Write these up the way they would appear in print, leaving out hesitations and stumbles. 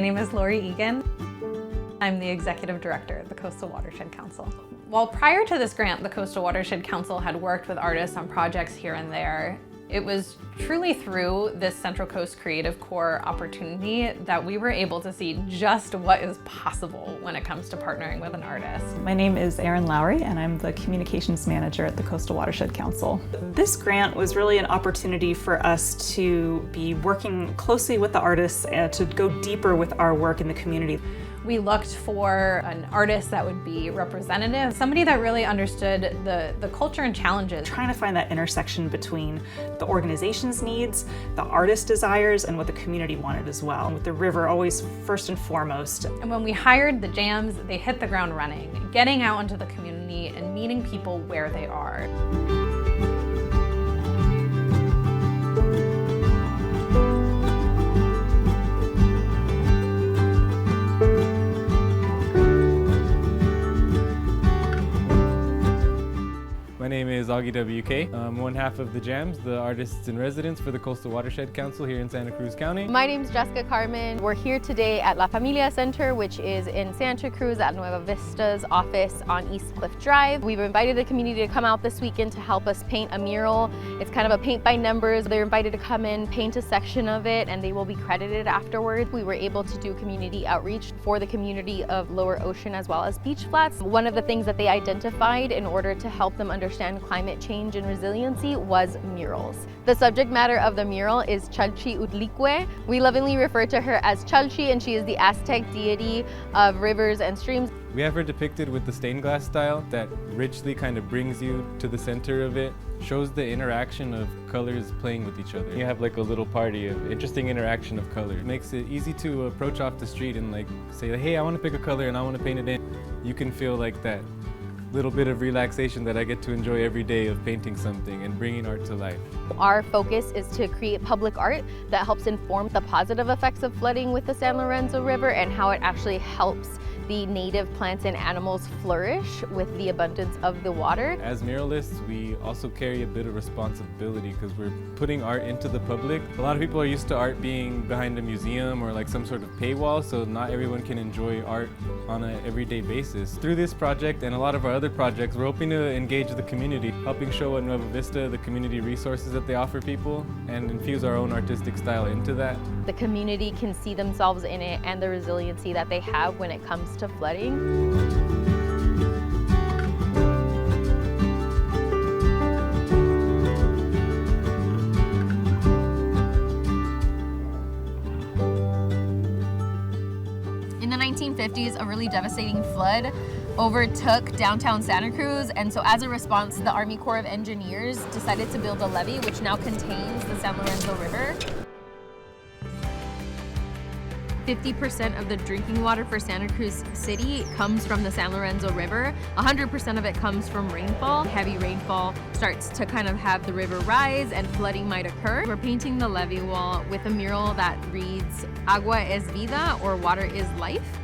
name is Lori Egan. I'm the Executive Director at the Coastal Watershed Council. While prior to this grant, the Coastal Watershed Council had worked with artists on projects here and there, it was truly through this Central Coast Creative Corps opportunity that we were able to see just what is possible when it comes to partnering with an artist. My name is Erin Lowry and I'm the Communications Manager at the Coastal Watershed Council. This grant was really an opportunity for us to be working closely with the artists and to go deeper with our work in the community. We looked for an artist that would be representative, somebody that really understood the culture and challenges. Trying to find that intersection between the organization's needs, the artist's desires, and what the community wanted as well. With the river always first and foremost. And when we hired the Jams, they hit the ground running, getting out into the community and meeting people where they are. My name is Augie WK. I'm one half of the Jams, the artists in residence for the Coastal Watershed Council here in Santa Cruz County. My name's Jessica Carmen. We're here today at La Familia Center, which is in Santa Cruz at Nueva Vista's office on East Cliff Drive. We've invited the community to come out this weekend to help us paint a mural. It's kind of a paint by numbers. They're invited to come in, paint a section of it, and they will be credited afterward. We were able to do community outreach for the community of Lower Ocean as well as Beach Flats. One of the things that they identified in order to help them understand climate change and resiliency was murals. The subject matter of the mural is Chalchi Utlicue. We lovingly refer to her as Chalchi, and she is the Aztec deity of rivers and streams. We have her depicted with the stained glass style that richly kind of brings you to the center of it, shows the interaction of colors playing with each other. You have like a little party of interesting interaction of colors. It makes it easy to approach off the street and like say, hey, I want to pick a color and I want to paint it in. You can feel like that little bit of relaxation that I get to enjoy every day of painting something and bringing art to life. Our focus is to create public art that helps inform the positive effects of flooding with the San Lorenzo River and how it actually helps the native plants and animals flourish with the abundance of the water. As muralists, we also carry a bit of responsibility because we're putting art into the public. A lot of people are used to art being behind a museum or like some sort of paywall, so not everyone can enjoy art on an everyday basis. Through this project and a lot of our other projects, we're hoping to engage the community, helping show at Nueva Vista the community resources that they offer people and infuse our own artistic style into that. The community can see themselves in it and the resiliency that they have when it comes to flooding. In the 1950s, a really devastating flood overtook downtown Santa Cruz, and so as a response, the Army Corps of Engineers decided to build a levee which now contains the San Lorenzo River. 50% of the drinking water for Santa Cruz City comes from the San Lorenzo River. 100% of it comes from rainfall. Heavy rainfall starts to kind of have the river rise and flooding might occur. We're painting the levee wall with a mural that reads Agua es vida, or water is life.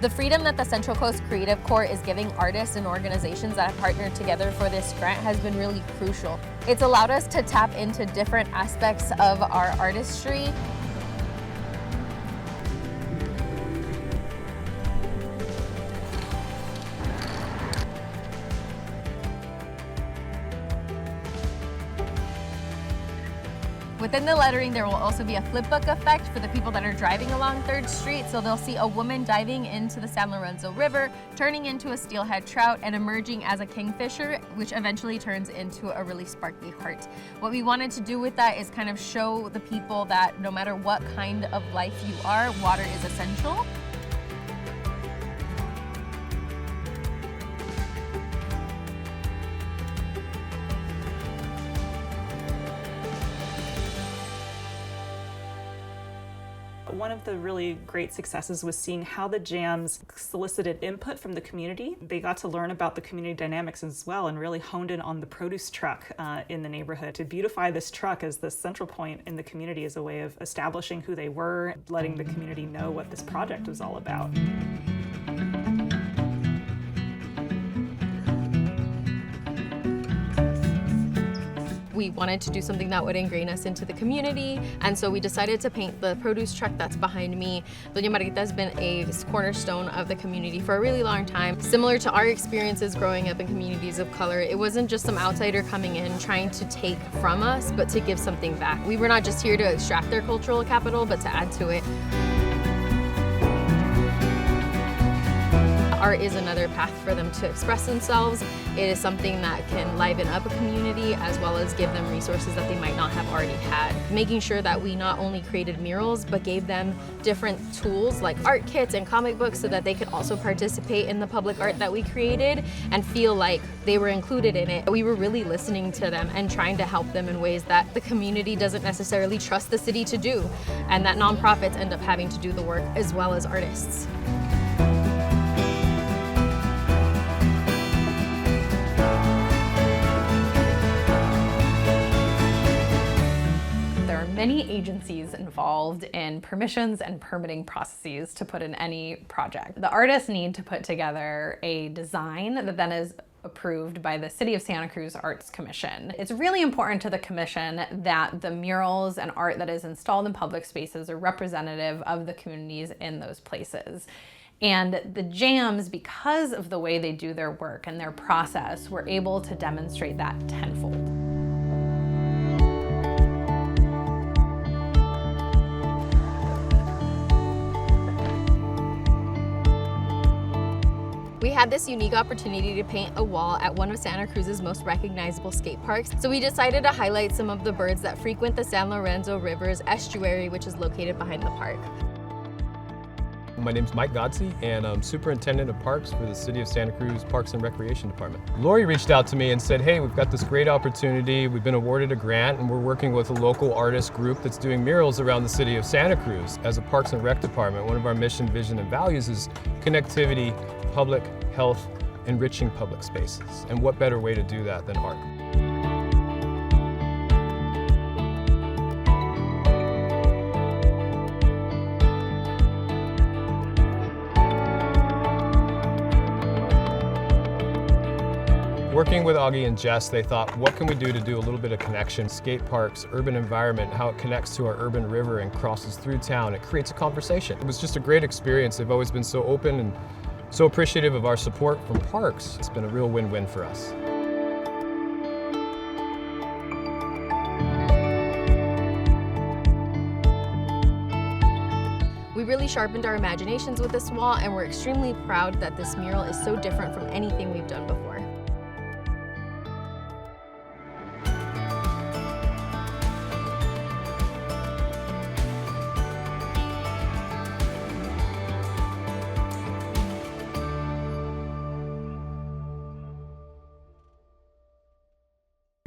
The freedom that the Central Coast Creative Corps is giving artists and organizations that have partnered together for this grant has been really crucial. It's allowed us to tap into different aspects of our artistry. Within the lettering, there will also be a flipbook effect for the people that are driving along 3rd Street. So they'll see a woman diving into the San Lorenzo River, turning into a steelhead trout, and emerging as a kingfisher, which eventually turns into a really sparkly heart. What we wanted to do with that is kind of show the people that no matter what kind of life you are, water is essential. One of the really great successes was seeing how the Jams solicited input from the community. They got to learn about the community dynamics as well and really honed in on the produce truck in the neighborhood. To beautify this truck as the central point in the community as a way of establishing who they were, letting the community know what this project was all about. We wanted to do something that would ingrain us into the community, and so we decided to paint the produce truck that's behind me. Doña Margarita has been a cornerstone of the community for a really long time. Similar to our experiences growing up in communities of color, it wasn't just some outsider coming in trying to take from us, but to give something back. We were not just here to extract their cultural capital, but to add to it. Art is another path for them to express themselves. It is something that can liven up a community as well as give them resources that they might not have already had. Making sure that we not only created murals, but gave them different tools like art kits and comic books so that they could also participate in the public art that we created and feel like they were included in it. We were really listening to them and trying to help them in ways that the community doesn't necessarily trust the city to do, and that nonprofits end up having to do the work as well as artists. Many agencies involved in permissions and permitting processes to put in any project. The artists need to put together a design that then is approved by the City of Santa Cruz Arts Commission. It's really important to the commission that the murals and art that is installed in public spaces are representative of the communities in those places. And the jams, because of the way they do their work and their process, were able to demonstrate that tenfold. We had this unique opportunity to paint a wall at one of Santa Cruz's most recognizable skate parks. So we decided to highlight some of the birds that frequent the San Lorenzo River's estuary, which is located behind the park. My name's Mike Godsey, and I'm Superintendent of Parks for the City of Santa Cruz Parks and Recreation Department. Lori reached out to me and said, hey, we've got this great opportunity. We've been awarded a grant, and we're working with a local artist group that's doing murals around the city of Santa Cruz. As a Parks and Rec Department, one of our mission, vision, and values is connectivity, public health, enriching public spaces. And what better way to do that than art? Working with Augie and Jess, they thought, what can we do to do a little bit of connection? Skate parks, urban environment, how it connects to our urban river and crosses through town. It creates a conversation. It was just a great experience. They've always been so open and so appreciative of our support from parks. It's been a real win-win for us. We really sharpened our imaginations with this wall, and we're extremely proud that this mural is so different from anything we've done before.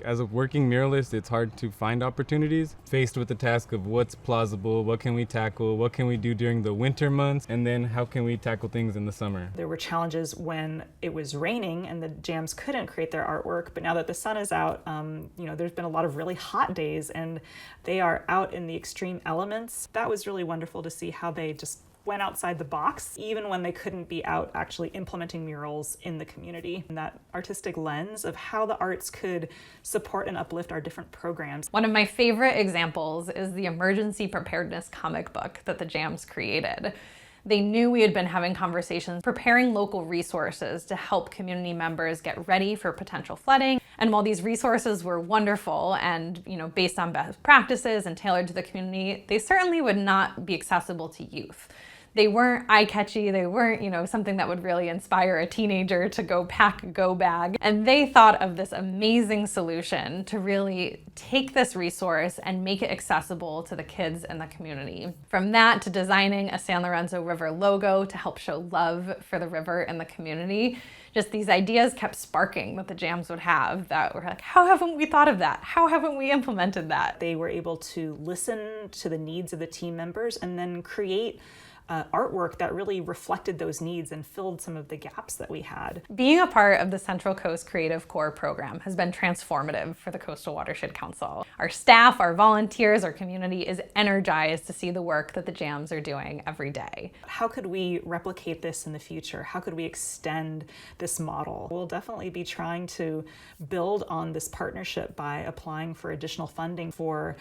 As a working muralist, it's hard to find opportunities. Faced with the task of what's plausible, what can we tackle, what can we do during the winter months, and then how can we tackle things in the summer. There were challenges when it was raining and the jams couldn't create their artwork, but now that the sun is out, there's been a lot of really hot days and they are out in the extreme elements. That was really wonderful to see how they just went outside the box, even when they couldn't be out actually implementing murals in the community. And that artistic lens of how the arts could support and uplift our different programs. One of my favorite examples is the emergency preparedness comic book that the jams created. They knew we had been having conversations, preparing local resources to help community members get ready for potential flooding. And while these resources were wonderful and, based on best practices and tailored to the community, they certainly would not be accessible to youth. They weren't eye-catchy, they weren't, something that would really inspire a teenager to go pack a go bag. And they thought of this amazing solution to really take this resource and make it accessible to the kids in the community. From that to designing a San Lorenzo River logo to help show love for the river and the community, just these ideas kept sparking that the jams would have that were like, how haven't we thought of that? How haven't we implemented that? They were able to listen to the needs of the team members and then create artwork that really reflected those needs and filled some of the gaps that we had. Being a part of the Central Coast Creative Corps program has been transformative for the Coastal Watershed Council. Our staff, our volunteers, our community is energized to see the work that the jams are doing every day. How could we replicate this in the future? How could we extend this model? We'll definitely be trying to build on this partnership by applying for additional funding for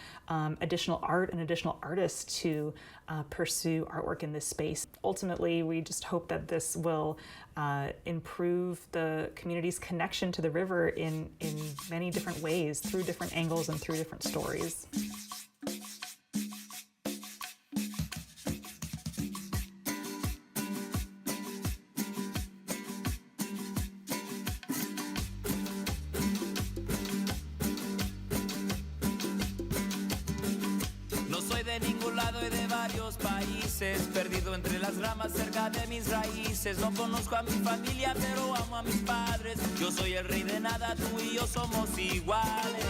additional art and additional artists to pursue artwork in this space. Ultimately, we just hope that this will improve the community's connection to the river in many different ways, through different angles and through different stories. De ningún lado y de varios países, perdido entre las ramas cerca de mis raíces. No conozco a mi familia, pero amo a mis padres. Yo soy el rey de nada, tú y yo somos iguales.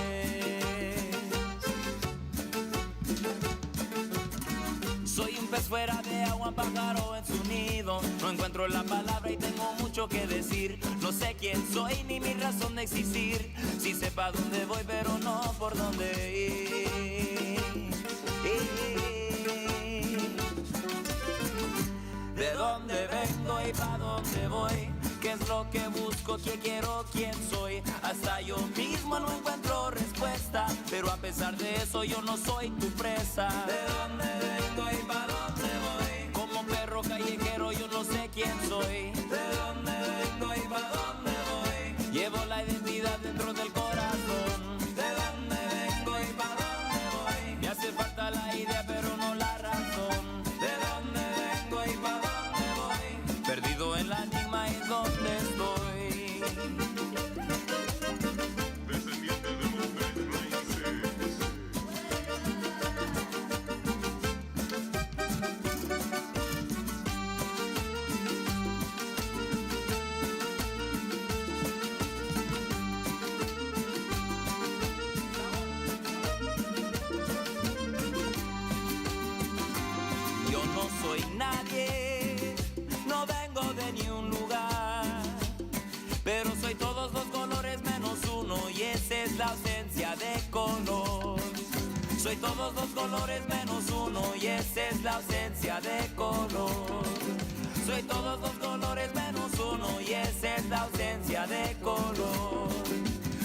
Soy un pez fuera de agua, un pájaro en su nido. No encuentro la palabra y tengo mucho que decir. No sé quién soy ni mi razón de existir. Sí sé pa' dónde voy, pero no por dónde ir. ¿De dónde vengo y pa' dónde voy? ¿Qué es lo que busco? ¿Qué quiero? ¿Quién soy? Hasta yo mismo no encuentro respuesta, pero a pesar de eso yo no soy tu presa. ¿De dónde vengo y pa' dónde voy? Como un perro callejero yo no sé quién soy. ¿De dónde vengo y pa' dónde voy? Llevo la identidad dentro del corazón. ¿De dónde vengo y pa' dónde voy? Me hace falta la idea pero no la razón. ¿De dónde vengo y pa' dónde voy? Perdido en la enigma y dónde estoy. Descendiente de los tres raíces. Yo no soy nadie, no vengo de ni un lugar, pero soy todos los colores menos uno y esa es la ausencia de color. Soy todos los colores menos uno y esa es la ausencia de color. Soy todos los colores menos uno y esa es la ausencia de color.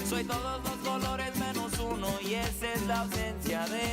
Soy todos los colores menos uno y esa es la ausencia de